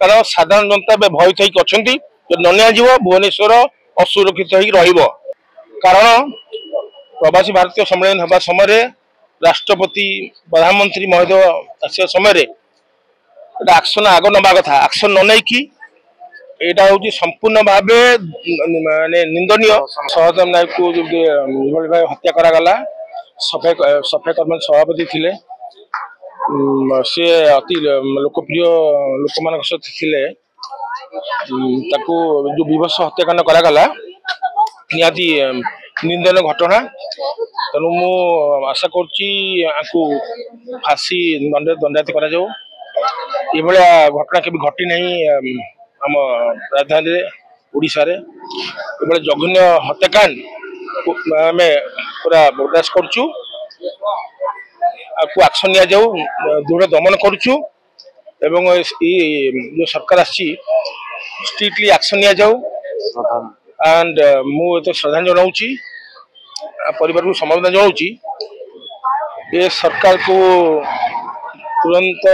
कारण साधारण जनता भयभीत होकर अच्छा जो न भुवनेश्वर असुरक्षित हो कारण प्रवासी भारतीय सम्मेलन होगा समय राष्ट्रपति प्रधानमंत्री महोदय आसा समय एक्शन आग नवा कथा एक्शन न नहीं यहाँ हूँ संपूर्ण भाव माने निंदनीय सहदेव नायक को हत्या करागला सफाई कर्मी सभापति थे सी अति लोकप्रिय लोक मान थे जो विवश हत्याकांड करागला निहाती निंदनीय घटना तेणु मु आशा करूँ फांसी दंडायित कर घटना केवल घटी नहीं आम राजधानी ओडिशा रे जघन्य हत्याकांड आम पूरा बर्दाश्त करुचु एक्शन नि जाऊ दृढ़ दमन करुचु एवं जो सरकार आसी स्ट्रिक्टली एक्शन नि जाऊ एंड मु तो श्रद्धांजलि जनाऊँगी परिवार को समर्थन जनाऊँगी ये सरकार को तुरंत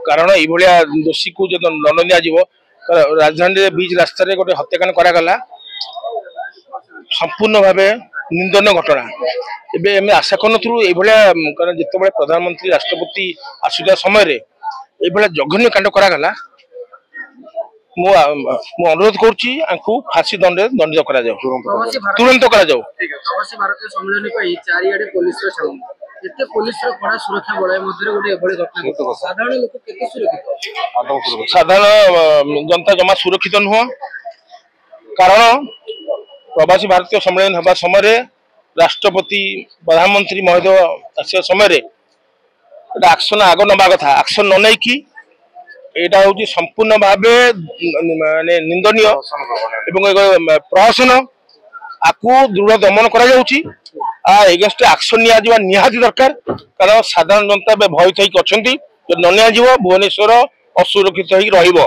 कारण ये दोषी को जो दंड दि राजधानी बीच रास्ता गोटे हत्याकांड करागला संपूर्ण भाव निंदनीय घटना एवं आशा करूँ कारण जिते प्रधानमंत्री राष्ट्रपति आसुवा समय जघन्य कांड करागला मु अनुरोध करूँ फांसी दंडित कर तुरंत कर साधारण जनता जमा सुरक्षित नुह कारण प्रवासी भारतीय सम्मेलन होगा समय राष्ट्रपति प्रधानमंत्री महोदय आसा समय एक्शन आग नवा कथा एक्शन न नहीं यहाँ हूँ संपूर्ण भाव माने निंदनीय प्रहसन आपको दृढ़ दमन करगेंस्ट एक्शन निहाती दरकार कारण साधारण जनता भयभीत होकर अच्छा जो न भुवनेश्वर असुरक्षित हो।